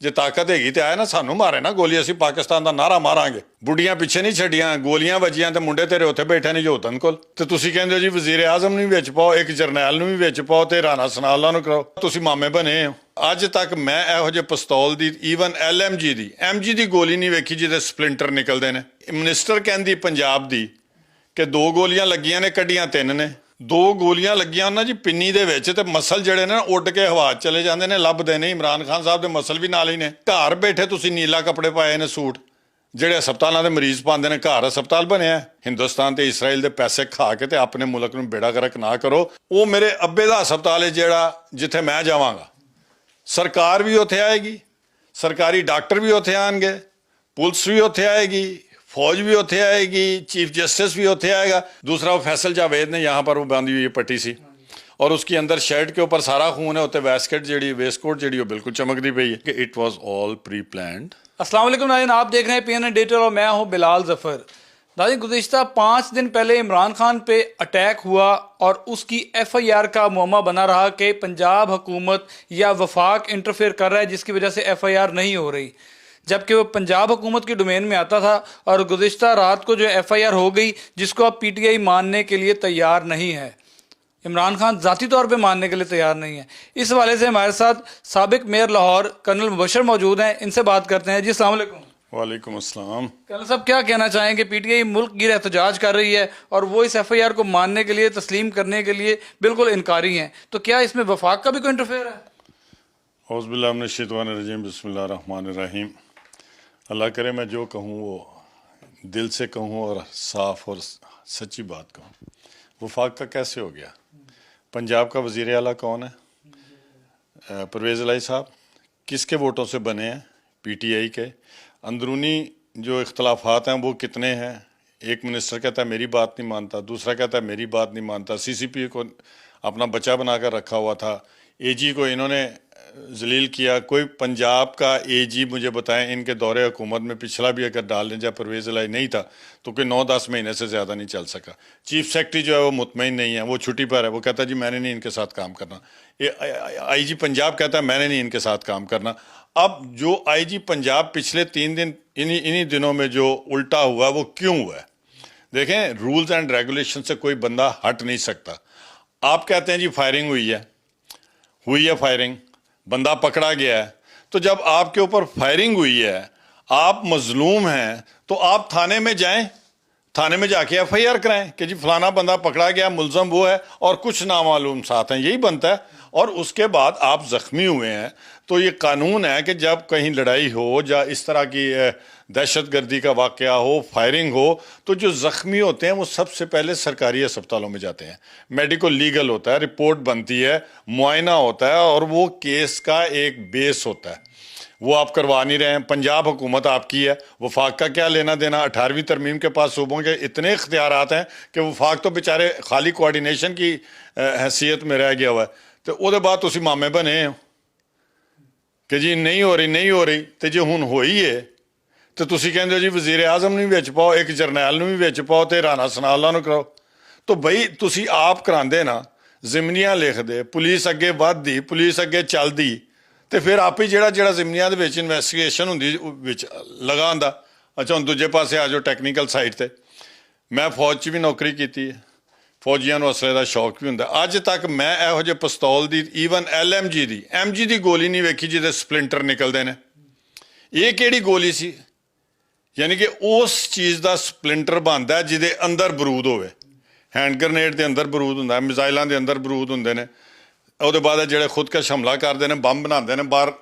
ਜੇ ਤਾਕਤ ਹੈਗੀ ਤੇ ਆਏ ਨਾ ਸਾਨੂੰ ਮਾਰੇ ਨਾ ਗੋਲੀ, ਅਸੀਂ ਪਾਕਿਸਤਾਨ ਦਾ ਨਾਰਾ ਮਾਰਾਂਗੇ। ਬੁੱਢੀਆਂ ਪਿੱਛੇ ਨਹੀਂ ਛੱਡੀਆਂ, ਗੋਲੀਆਂ ਵੱਜੀਆਂ ਤੇ ਮੁੰਡੇ ਤੇਰੇ ਉੱਥੇ ਬੈਠੇ ਨੇ ਜੋਤਨ ਕੋਲ, ਤੇ ਤੁਸੀਂ ਕਹਿੰਦੇ ਹੋ ਜੀ ਵਜ਼ੀਰ ਆਜ਼ਮ ਨੂੰ ਵੀ ਵਿੱਚ ਪਾਓ, ਇੱਕ ਜਰਨੈਲ ਨੂੰ ਵੀ ਵਿੱਚ ਪਾਓ ਤੇ ਰਾਣਾ ਸਨਾਉਲਾ ਨੂੰ ਕਰਾਓ। ਤੁਸੀਂ ਮਾਮੇ ਬਣੇ ਹੋ। ਅੱਜ ਤੱਕ ਮੈਂ ਇਹੋ ਜਿਹੇ ਪਿਸਤੌਲ ਦੀ, ਈਵਨ LMG ਦੀ, MG ਦੀ ਗੋਲੀ ਨਹੀਂ ਵੇਖੀ ਜਿਹਦੇ ਸਪਲਿੰਟਰ ਨਿਕਲਦੇ ਨੇ। ਮਿਨਿਸਟਰ ਕਹਿੰਦੀ ਪੰਜਾਬ ਦੀ ਕਿ 2 ਗੋਲੀਆਂ ਲੱਗੀਆਂ ਨੇ, ਕੱਢੀਆਂ 3 ਨੇ। 2 ਗੋਲੀਆਂ ਲੱਗੀਆਂ ਉਹਨਾਂ ਜੀ ਪਿੰਨੀ ਦੇ ਵਿੱਚ, ਤੇ ਮਸਲ ਜਿਹੜੇ ਨੇ ਉੱਡ ਕੇ ਹਵਾ 'ਚ ਚਲੇ ਜਾਂਦੇ ਨੇ, ਲੱਭਦੇ ਨਹੀਂ। ਇਮਰਾਨ ਖਾਨ ਸਾਹਿਬ ਦੇ ਮਸਲ ਵੀ ਨਾਲ ਹੀ ਨੇ। ਘਰ ਬੈਠੇ ਤੁਸੀਂ ਨੀਲਾ ਕੱਪੜੇ ਪਾਏ ਨੇ, ਸੂਟ ਜਿਹੜੇ ਹਸਪਤਾਲਾਂ ਦੇ ਮਰੀਜ਼ ਪਾਉਂਦੇ ਨੇ। ਘਰ ਹਸਪਤਾਲ ਬਣਿਆ। ਹਿੰਦੁਸਤਾਨ ਤੇ ਇਸਰਾਈਲ ਦੇ ਪੈਸੇ ਖਾ ਕੇ ਤੇ ਆਪਣੇ ਮੁਲਕ ਨੂੰ ਬੇੜਾ ਗਰਕ ਨਾ ਕਰੋ। ਉਹ ਮੇਰੇ ਅੱਬੇ ਦਾ ਹਸਪਤਾਲ ਹੈ ਜਿਹੜਾ, ਜਿੱਥੇ ਮੈਂ ਜਾਵਾਂਗਾ ਸਰਕਾਰ ਵੀ ਉੱਥੇ ਆਏਗੀ, ਸਰਕਾਰੀ ਡਾਕਟਰ ਵੀ ਉੱਥੇ ਆਣਗੇ, ਪੁਲਿਸ ਵੀ ਉੱਥੇ ਆਏਗੀ, फौज भी उत्थे आएगी, चीफ जस्टिस भी उत्थे आएगा। दूसरा वो फैसल जावेद ने यहाँ पर वो बांधी हुई पट्टी सी, और उसके अंदर शर्ट के ऊपर सारा खून है, उत्ते वेस्टकोट जी बिल्कुल चमकती पई है कि it was all pre planned. अस्सलाम वालेकुम नाज़रीन, आप देख रहे हैं PNN डिजिटल और मैं हूँ बिलाल ज़फ़र। नाज़रीन, गुज़िश्ता 5 दिन पहले इमरान खान पे अटैक हुआ और उसकी FIR का मुअम्मा बना रहा कि पंजाब हुकूमत या वफाक इंटरफेयर कर रहा है, जिसकी वजह से FIR नहीं हो रही, जबकि वो पंजाब हुकूमत की डोमेन में आता था। और गुज़िश्ता रात को जो FIR हो गई, जिसको अब PTI मानने के लिए तैयार नहीं है, इमरान खान ज़ाती तौर पे मानने के लिए तैयार नहीं है। इस हवाले से हमारे साथ साबिक मेयर लाहौर कर्नल मुबशर मौजूद हैं, इनसे बात करते हैं। जी अस्सलाम वालेकुम। वालेकुम अस्सलाम। कर्नल साहब, क्या कहना चाहेंगे? PTI मुल्क गिर एहतजाज कर रही है और वो इस FIR को मानने के लिए, तस्लीम करने के लिए बिल्कुल इनकारी हैं, तो क्या इसमें वफाक का भी कोई इंटरफेयर है? औज़ु बिल्लाहि मिनश शैतानिर रजीम, बिस्मिल्लाहिर रहमानिर रहीम। अल्लाह करे मैं जो कहूँ वो दिल से कहूँ और साफ़ और सच्ची बात कहूँ। वफाक का कैसे हो गया? पंजाब का वज़ीर आला कौन है? परवेज़ इलाही साहब। किसके वोटों से बने हैं? PTI के। अंदरूनी जो इख्तलाफात हैं वो कितने हैं? एक मिनिस्टर कहता है मेरी बात नहीं मानता, दूसरा कहता है मेरी बात नहीं मानता। CCP को अपना बच्चा बनाकर रखा हुआ था, AG को इन्होंने जलील किया। कोई पंजाब का AG मुझे बताएं, इनके दौरे हुकूमत में पिछला भी अगर डाल लें, जब परवेज़ इलाही नहीं था तो कोई 9-10 महीने से ज़्यादा नहीं चल सका। चीफ सेक्रेटरी जो है वो मुतमईन नहीं है, वो छुट्टी पर है, वो कहता है जी मैंने नहीं इनके साथ काम करना। IG पंजाब कहता है मैंने नहीं इनके साथ काम करना। अब जो IG पंजाब पिछले 3 दिन इन्हीं दिनों में जो उल्टा हुआ वो क्यों हुआ है? देखें, रूल्स एंड रेगुलेशन से कोई बंदा हट नहीं सकता। आप कहते हैं जी फायरिंग हुई है फायरिंग, बंदा पकड़ा गया है, तो जब आपके ऊपर फायरिंग हुई है, आप मजलूम हैं, तो आप थाने में जाएं, थाने में जाके FIR कराएं कि जी फलाना बंदा पकड़ा गया, मुलजम वो है और कुछ नामालूम साथ हैं, यही बनता है। और उसके बाद आप ज़ख्मी हुए हैं तो ये कानून है कि जब कहीं लड़ाई हो या इस तरह की दहशतगर्दी का वाक़या हो, फायरिंग हो, तो जो ज़ख्मी होते हैं वो सबसे पहले सरकारी अस्पतालों में जाते हैं। मेडिकल लीगल होता है, रिपोर्ट बनती है, मुआयना होता है और वो केस का एक बेस होता है, वो आप करवा नहीं रहे हैं। पंजाब हुकूमत आपकी है, वफाक का क्या लेना देना? 18वीं तरमीम के पास सूबों के इतने इख्तियारात हैं कि वफाक तो बेचारे खाली कोऑर्डिनेशन की हैसियत में रह गया हुआ है। तो उसके बाद तुसी मामे बने हो कि जी नहीं हो रही, तो जो हुण होई है तो तुसी कहंदे हो जी वज़ीर आज़म ਨੂੰ ਵੀ ਵਿੱਚ ਪਾਓ, ਇੱਕ ਜਰਨੈਲ ਨੂੰ ਵੀ ਵਿੱਚ ਪਾਓ ਤੇ ਰਾਣਾ ਸਨਾਉਲਾ ਨੂੰ ਕਰਾਓ। तो ਬਈ ਤੁਸੀਂ ਆਪ ਕਰਾਂਦੇ ਨਾ, ਜ਼ਿਮਨੀਆਂ ਲਿਖਦੇ, ਪੁਲਿਸ ਅੱਗੇ ਵੱਧਦੀ, ਪੁਲਿਸ ਅੱਗੇ ਚੱਲਦੀ, ਤੇ ਫਿਰ ਆਪ ਹੀ ਜਿਹੜਾ ਜ਼ਿਮਨੀਆਂ ਦੇ ਵਿੱਚ ਇਨਵੈਸਟੀਗੇਸ਼ਨ ਹੁੰਦੀ ਵਿੱਚ ਲਗਾ ਹੁੰਦਾ। ਅੱਛਾ, ਹੁਣ ਦੂਜੇ ਪਾਸੇ ਆ ਜਾਓ ਟੈਕਨੀਕਲ ਸਾਈਡ ਤੇ। ਮੈਂ ਫੌਜ 'ਚ ਵੀ ਨੌਕਰੀ ਕੀਤੀ ਹੈ, ਫੌਜੀਆਂ ਨੂੰ ਅਸਲੇ ਦਾ ਸ਼ੌਕ ਵੀ ਹੁੰਦਾ। ਅੱਜ ਤੱਕ ਮੈਂ ਇਹੋ ਜਿਹੇ ਪਿਸਤੌਲ ਦੀ, ਈਵਨ LMG ਦੀ, MG ਦੀ ਗੋਲੀ ਨਹੀਂ ਵੇਖੀ ਜਿਹਦੇ ਸਪਲਿੰਟਰ ਨਿਕਲਦੇ ਨੇ। ਇਹ ਕਿਹੜੀ ਗੋਲੀ ਸੀ? ਯਾਨੀ ਕਿ ਉਸ ਚੀਜ਼ ਦਾ ਸਪਲਿੰਟਰ ਬਣਦਾ ਜਿਹਦੇ ਅੰਦਰ ਬਰੂਦ ਹੋਵੇ। ਹੈਂਡ ਗ੍ਰਨੇਡ ਦੇ ਅੰਦਰ ਬਰੂਦ ਹੁੰਦਾ, ਮਿਜ਼ਾਈਲਾਂ ਦੇ ਅੰਦਰ ਬਰੂਦ ਹੁੰਦੇ ਨੇ। ਉਹਦੇ ਬਾਅਦ ਜਿਹੜੇ ਖੁਦਕਸ਼ ਹਮਲਾ ਕਰਦੇ ਨੇ, ਬੰਬ ਬਣਾਉਂਦੇ ਨੇ, ਬਾਹਰ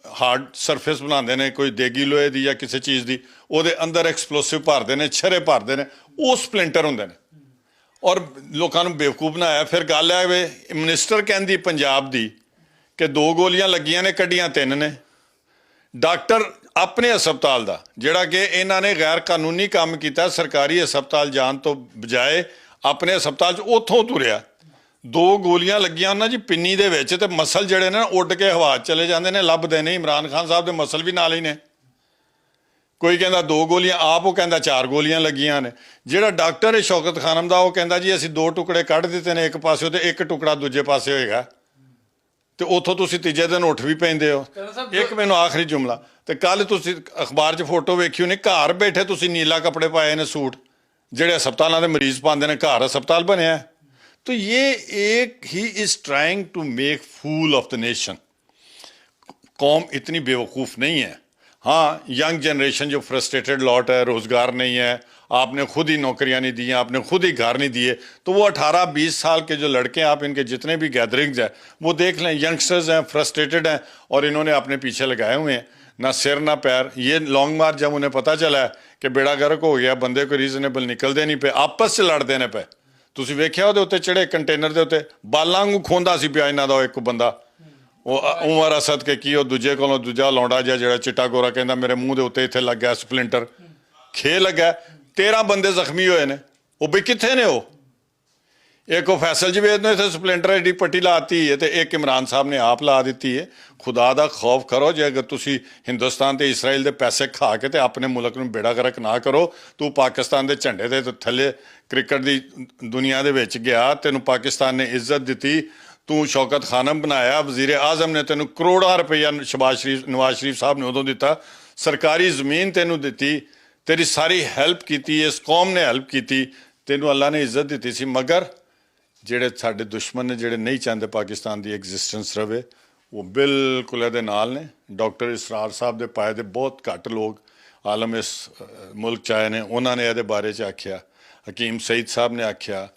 ਹਾਰਡ ਸਰਫੇਸ ਬਣਾਉਂਦੇ ਨੇ, ਕੋਈ ਦੇਗੀ ਲੋਹੇ ਦੀ ਜਾਂ ਕਿਸੇ ਚੀਜ਼ ਦੀ, ਉਹਦੇ ਅੰਦਰ ਐਕਸਪਲੋਸਿਵ ਭਰਦੇ ਨੇ, ਛਰੇ ਭਰਦੇ ਨੇ, ਉਹ ਸਪਲਿੰਟਰ ਹੁੰਦੇ ਨੇ। ਔਰ ਲੋਕਾਂ ਨੂੰ ਬੇਵਕੂਫ ਬਣਾਇਆ। ਫਿਰ ਗੱਲ ਹੈ ਵੇ, ਮਿਨਿਸਟਰ ਕਹਿੰਦੀ ਪੰਜਾਬ ਦੀ ਕਿ 2 ਗੋਲੀਆਂ ਲੱਗੀਆਂ ਨੇ, ਕੱਢੀਆਂ 3 ਨੇ। ਡਾਕਟਰ ਆਪਣੇ ਹਸਪਤਾਲ ਦਾ, ਜਿਹੜਾ ਕਿ ਇਹਨਾਂ ਨੇ ਗੈਰ ਕਾਨੂੰਨੀ ਕੰਮ ਕੀਤਾ, ਸਰਕਾਰੀ ਹਸਪਤਾਲ ਜਾਣ ਤੋਂ ਬਜਾਏ ਆਪਣੇ ਹਸਪਤਾਲ 'ਚ ਉੱਥੋਂ ਤੁਰਿਆ। 2 ਗੋਲੀਆਂ ਲੱਗੀਆਂ ਉਹਨਾਂ ਜੀ ਪਿੰਨੀ ਦੇ ਵਿੱਚ, ਤੇ ਮਸਲ ਜਿਹੜੇ ਨੇ ਉੱਡ ਕੇ ਹਵਾ 'ਚ ਚਲੇ ਜਾਂਦੇ ਨੇ, ਲੱਭਦੇ ਨਹੀਂ। ਇਮਰਾਨ ਖਾਨ ਸਾਹਿਬ ਦੇ ਮਸਲ ਵੀ ਨਾਲ ਹੀ ਨੇ। ਕੋਈ ਕਹਿੰਦਾ 2 ਗੋਲੀਆਂ, ਆਪ ਉਹ ਕਹਿੰਦਾ 4 ਗੋਲੀਆਂ ਲੱਗੀਆਂ ਨੇ। ਜਿਹੜਾ ਡਾਕਟਰ ਹੈ ਸ਼ੌਕਤ ਖਾਨਮ ਦਾ, ਉਹ ਕਹਿੰਦਾ ਜੀ ਅਸੀਂ 2 ਟੁਕੜੇ ਕੱਢ ਦਿੱਤੇ ਨੇ ਇੱਕ ਪਾਸੇ ਤੇ ਇੱਕ ਟੁਕੜਾ ਦੂਜੇ ਪਾਸੇ ਹੋਏਗਾ। ਤੇ ਉੱਥੋਂ ਤੁਸੀਂ ਤੀਜੇ ਦਿਨ ਉੱਠ ਵੀ ਪੈਂਦੇ ਹੋ। ਇੱਕ ਮੈਨੂੰ ਆਖਰੀ ਜੁਮਲਾ, ਤੇ ਕੱਲ ਤੁਸੀਂ ਅਖਬਾਰ 'ਚ ਫੋਟੋ ਵੇਖੀ ਹੋਣੀ, ਘਰ ਬੈਠੇ ਤੁਸੀਂ ਨੀਲਾ ਕੱਪੜੇ ਪਾਏ ਨੇ, ਸੂਟ ਜਿਹੜੇ ਹਸਪਤਾਲਾਂ ਦੇ ਮਰੀਜ਼ ਪਾਉਂਦੇ ਨੇ, ਘਰ ਹਸਪਤਾਲ ਬਣਿਆ ਹੈ। तो ये एक he is trying to make fool of the nation. कौम इतनी बेवकूफ़ नहीं है। हाँ, यंग जनरेशन जो फ्रस्ट्रेटेड लॉट है, रोज़गार नहीं है, आपने खुद ही नौकरियां नहीं दी हैं, आपने खुद ही घर नहीं दिए, तो वो 18-20 साल के जो लड़के हैं, आप इनके जितने भी गैदरिंग्स हैं वो देख लें, यंगस्टर्स हैं, फ्रस्ट्रेटेड हैं, और इन्होंने अपने पीछे लगाए हुए हैं, ना सिर ना पैर। ये लॉन्ग मार्च जब उन्हें पता चला है कि बेड़ा गर्क हो गया, बंदे को रीजनेबल निकलते नहीं पे, आपस से लड़ देने पे। ਤੁਸੀਂ ਵੇਖਿਆ ਉਹਦੇ ਉੱਤੇ ਚੜੇ ਕੰਟੇਨਰ ਦੇ ਉੱਤੇ ਬਾਲਾਂ ਨੂੰ ਖੋਂਦਾ ਸੀ ਪਿਆ ਇਹਨਾਂ ਦਾ ਇੱਕ ਬੰਦਾ, ਉਹ ਉਮਰ ਅਸਦ ਕੇ ਕੀ, ਉਹ ਦੂਜੇ ਕੋਲੋਂ ਦੂਜਾ ਲੌਂਡਾ ਜਿਹਾ ਜਿਹੜਾ ਚਿੱਟਾ ਗੋਰਾ ਕਹਿੰਦਾ ਮੇਰੇ ਮੂੰਹ ਦੇ ਉੱਤੇ ਇੱਥੇ ਲੱਗਾ ਸਪਲਿੰਟਰ, ਖੇ ਲੱਗਾ, 13 ਬੰਦੇ ਜ਼ਖਮੀ ਹੋਏ ਨੇ। ਉਹ ਵੀ ਕਿੱਥੇ ਨੇ? ਉਹ ਇੱਕ ਉਹ ਫੈਸਲ ਜਵੇਦ ਨੇ ਇੱਥੇ ਸਪਲਿੰਟਰ ਐਡੀ ਪੱਟੀ ਲਾਤੀ ਹੈ, ਤੇ ਇੱਕ ਇਮਰਾਨ ਸਾਹਿਬ ਨੇ ਆਪ ਲਾ ਦਿੱਤੀ ਹੈ। ਖੁਦਾ ਦਾ ਖੌਫ ਕਰੋ, ਜੇ ਅਗਰ ਤੁਸੀਂ ਹਿੰਦੁਸਤਾਨ ਤੇ ਇਸਰਾਈਲ ਦੇ ਪੈਸੇ ਖਾ ਕੇ ਤੇ ਆਪਣੇ ਮੁਲਕ ਨੂੰ ਬੇੜਾ ਗਰਕ ਨਾ ਕਰੋ। ਤੂੰ ਪਾਕਿਸਤਾਨ ਦੇ ਝੰਡੇ ਦੇ ਥੱਲੇ ਕ੍ਰਿਕਟ ਦੀ ਦੁਨੀਆ ਦੇ ਵਿੱਚ ਗਿਆ, ਤੈਨੂੰ ਪਾਕਿਸਤਾਨ ਨੇ ਇੱਜ਼ਤ ਦਿੱਤੀ, ਤੂੰ ਸ਼ੌਕਤ ਖਾਨਮ ਬਣਾਇਆ, ਵਜ਼ੀਰ ਆਜ਼ਮ ਨੇ ਤੈਨੂੰ ਕਰੋੜਾਂ ਰੁਪਈਆ ਨਵਾਜ਼ ਸ਼ਰੀਫ ਸਾਹਿਬ ਨੇ ਉਦੋਂ ਦਿੱਤਾ, ਸਰਕਾਰੀ ਜ਼ਮੀਨ ਤੈਨੂੰ ਦਿੱਤੀ, ਤੇਰੀ ਸਾਰੀ ਹੈਲਪ ਕੀਤੀ, ਇਸ ਕੌਮ ਨੇ ਹੈਲਪ ਕੀਤੀ, ਤੈਨੂੰ ਅੱਲਾ ਨੇ ਇੱਜ਼ਤ ਦਿੱਤੀ ਸੀ। ਮਗਰ ਜਿਹੜੇ ਸਾਡੇ ਦੁਸ਼ਮਣ ਨੇ, ਜਿਹੜੇ ਨਹੀਂ ਚਾਹੁੰਦੇ ਪਾਕਿਸਤਾਨ ਦੀ ਐਗਜ਼ਿਸਟੈਂਸ ਰਵੇ, ਉਹ ਬਿਲਕੁਲ ਇਹਦੇ ਨਾਲ ਨੇ। ਡਾਕਟਰ ਇਸਰਾਰ ਸਾਹਿਬ ਦੇ ਪਾਏ ਦੇ ਬਹੁਤ ਘੱਟ ਲੋਕ ਆਲਮ ਇਸ ਮੁਲਕ 'ਚ ਆਏ ਨੇ, ਉਹਨਾਂ ਨੇ ਇਹਦੇ ਬਾਰੇ 'ਚ ਆਖਿਆ। ਹਕੀਮ ਸਈਦ ਸਾਹਿਬ ਨੇ ਆਖਿਆ,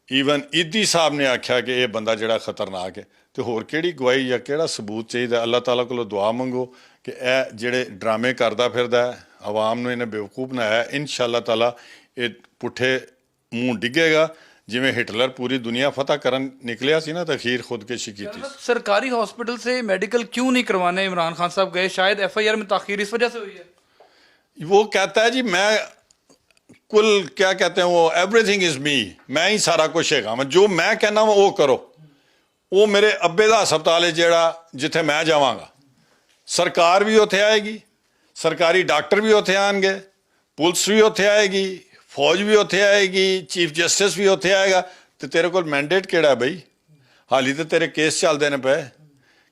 ਈਵਨ ਈਦੀ ਸਾਹਿਬ ਨੇ ਆਖਿਆ ਕਿ ਇਹ ਬੰਦਾ ਜਿਹੜਾ ਖਤਰਨਾਕ ਹੈ। ਤੇ ਹੋਰ ਕਿਹੜੀ ਗਵਾਹੀ ਜਾਂ ਕਿਹੜਾ ਸਬੂਤ ਚਾਹੀਦਾ? ਅੱਲਾਹ ਤਾਲਾ ਕੋਲੋਂ ਦੁਆ ਮੰਗੋ ਕਿ ਇਹ ਜਿਹੜੇ ਡਰਾਮੇ ਕਰਦਾ ਫਿਰਦਾ ਹੈ, ਆਵਾਮ ਨੂੰ ਇਹਨੇ ਬੇਵਕੂਫ ਬਣਾਇਆ, ਇਨਸ਼ਾ ਅੱਲਾਹ ਤਾਲਾ ਇਹ ਪੁੱਠੇ ਮੂੰਹ ਡਿੱਗੇਗਾ। ਜਿਵੇਂ ਹਿਟਲਰ ਪੂਰੀ ਦੁਨੀਆ ਫਤह ਕਰਨ ਨਿਕਲਿਆ ਸੀ ਨਾ, ਤਾਂ ਅਖੀਰ ਖੁਦਕਸ਼ੀ ਕੀਤੀ। सरकारी हॉस्पिटल से मेडिकल क्यों नहीं करवाने इमरान खान साहब गए? शायद FIR में ताखीर इस वजह से हुई है। वो कहता है जी मैं कुल क्या कहते हैं वो एवरीथिंग इज मी, मैं ही सारा कुछ हैगा, मैं जो मैं कहना वो करो। वो मेरे अब्बे ਦਾ ਹਸਪਤਾਲ ਹੈ ਜਿਹੜਾ ਜਿੱਥੇ ਮੈਂ ਜਾਵਾਂਗਾ। ਸਰਕਾਰ ਵੀ ਉੱਥੇ ਆਏਗੀ, ਸਰਕਾਰੀ ਡਾਕਟਰ ਵੀ ਉੱਥੇ ਆਣਗੇ, ਪੁਲਿਸ ਵੀ ਉੱਥੇ ਆਏਗੀ, ਫੌਜ ਵੀ ਉੱਥੇ ਆਏਗੀ, ਚੀਫ ਜਸਟਿਸ ਵੀ ਉੱਥੇ ਆਏਗਾ। ਤੇ ਤੇਰੇ ਕੋਲ ਮੈਂਡੇਟ ਕਿਹੜਾ ਬਈ? ਹਾਲੀ ਤੇ ਤੇਰੇ ਕੇਸ ਚੱਲਦੇ ਨੇ ਪਏ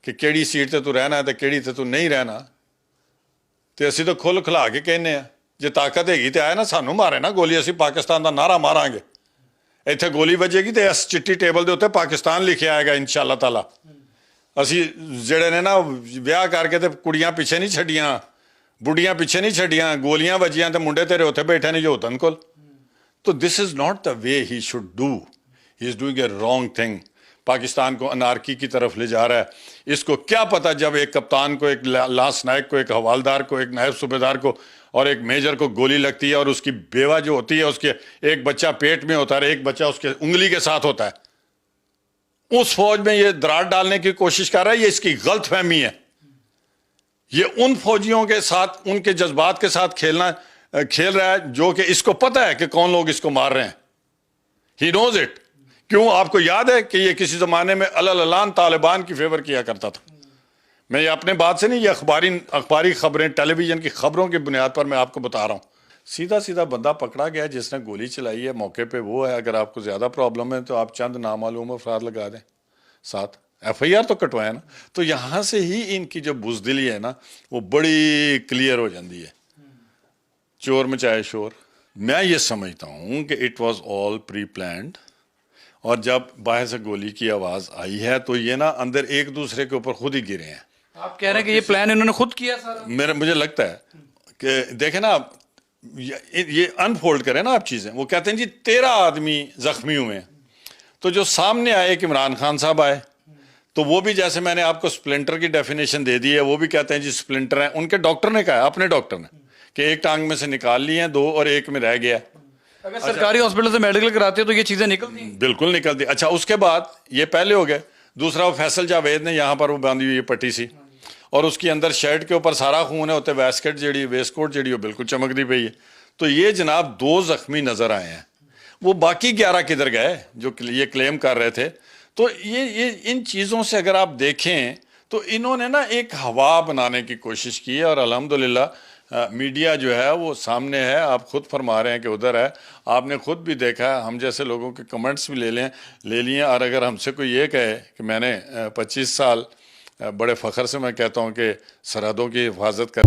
ਕਿ ਕਿਹੜੀ ਸੀਟ ਤੇ ਤੂੰ ਰਹਿਣਾ ਤੇ ਕਿਹੜੀ ਤੇ ਤੂੰ ਨਹੀਂ ਰਹਿਣਾ। ਤੇ ਅਸੀਂ ਤਾਂ ਖੁੱਲ੍ਹ ਖੁਲਾ ਕੇ ਕਹਿੰਦੇ ਆ, ਜੇ ਤਾਕਤ ਹੈਗੀ ਤੇ ਆਏ ਨਾ ਸਾਨੂੰ ਮਾਰੇ ਨਾ ਗੋਲੀ, ਅਸੀਂ ਪਾਕਿਸਤਾਨ ਦਾ ਨਾਰਾ ਮਾਰਾਂਗੇ। ਇੱਥੇ ਗੋਲੀ ਵੱਜੇਗੀ ਤੇ ਇਸ ਚਿੱਟੀ ਟੇਬਲ ਦੇ ਉੱਤੇ ਪਾਕਿਸਤਾਨ ਲਿਖਿਆ ਆਏਗਾ ਇਨਸ਼ਾ ਅੱਲਾਹ ਤਾਲਾ। ਅਸੀਂ ਜਿਹੜੇ ਨੇ ਨਾ ਵਿਆਹ ਕਰਕੇ ਤੇ ਕੁੜੀਆਂ ਪਿੱਛੇ ਨਹੀਂ ਛੱਡੀਆਂ, ਬੁੱਢੀਆਂ ਪਿੱਛੇ ਨਹੀਂ ਛੱਡੀਆਂ, ਗੋਲੀਆਂ ਵੱਜੀਆਂ ਤੇ ਮੁੰਡੇ ਤੇਰੇ ਉੱਥੇ ਬੈਠੇ ਨੇ ਜੋਤਨ ਕੋਲ। तो this is not the way he should do, he is doing a wrong thing. Pakistan को अनारकी की तरफ ले जा रहा है। इसको क्या पता जब एक कप्तान को, एक लांस नायक को, एक हवालदार को, एक नायब सूबेदार को और एक मेजर को गोली लगती है, और उसकी बेवा जो होती है उसके एक बच्चा पेट में होता है, एक बच्चा उसके उंगली के साथ होता है, उस फौज में ये दरार डालने की कोशिश कर रहा है। ये इसकी गलत फहमी है। ये उन फौजियों के साथ, उनके जज्बात के साथ खेल रहा है जो कि इसको पता है कि कौन लोग इसको मार रहे हैं। He knows it. क्यों? आपको याद है कि ये किसी ज़माने में अलान तालिबान की फेवर किया करता था। मैं ये अपने बात से नहीं, ये अखबारी खबरें, टेलीविज़न की खबरों की बुनियाद पर मैं आपको बता रहा हूँ। सीधा सीधा बंदा पकड़ा गया जिसने गोली चलाई है, मौके पे वो है। अगर आपको ज़्यादा प्रॉब्लम है तो आप चंद नामालूम अफराद लगा दें साथ, FIR तो कटवाए ना। तो यहाँ से ही इनकी जो बुज़दिली है ना वो बड़ी क्लियर हो जाती है। चोर मचाए शोर। मैं ये समझता हूँ कि it was all pre planned, और जब बाहर से गोली की आवाज़ आई है तो ये ना अंदर एक दूसरे के ऊपर खुद ही गिरे हैं। आप कह रहे हैं कि ये प्लान इन्होंने खुद किया सारा? मुझे लगता है कि देखें ना, ये अनफोल्ड करें ना आप चीज़ें। वो कहते हैं जी 13 आदमी ज़ख्मी हुए हैं, तो जो सामने आए कि इमरान खान साहब आए, तो वो भी जैसे मैंने आपको स्प्लिंटर की डेफिनेशन दे दी है, वो भी कहते हैं जी स्प्लिंटर हैं। उनके डॉक्टर ने कहा, अपने डॉक्टर ने, कि एक टांग में से निकाल लिए हैं 2 और एक में रह गया। अगर सरकारी हॉस्पिटल से मेडिकल कराते हो तो ये चीज़ें निकलती? बिल्कुल निकलती। अच्छा, उसके बाद ये पहले हो गए। दूसरा, वो फैसल जावेद ने यहाँ पर वो बांधी हुई पट्टी सी, और उसके अंदर शर्ट के ऊपर सारा खून है, उत्ते वेस्टकोट जी, वेस्टकोट जी वो बिल्कुल चमकती पई है। तो ये जनाब 2 ज़ख्मी नज़र आए हैं। वो बाकी 11 किधर गए जो ये क्लेम कर रहे थे? तो ये इन चीज़ों से अगर आप देखें तो इन्होंने ना एक हवा बनाने की कोशिश की है, और अल्हम्दुलिल्लाह میڈیا جو ہے وہ سامنے ہے، آپ خود فرما رہے ہیں کہ ادھر ہے، آپ نے خود بھی دیکھا ہے، ہم جیسے لوگوں کے کمنٹس بھی لے لیے، اور اگر ہم سے کوئی یہ کہے کہ میں نے 25 سال بڑے فخر سے میں کہتا ہوں کہ سرحدوں کی حفاظت کر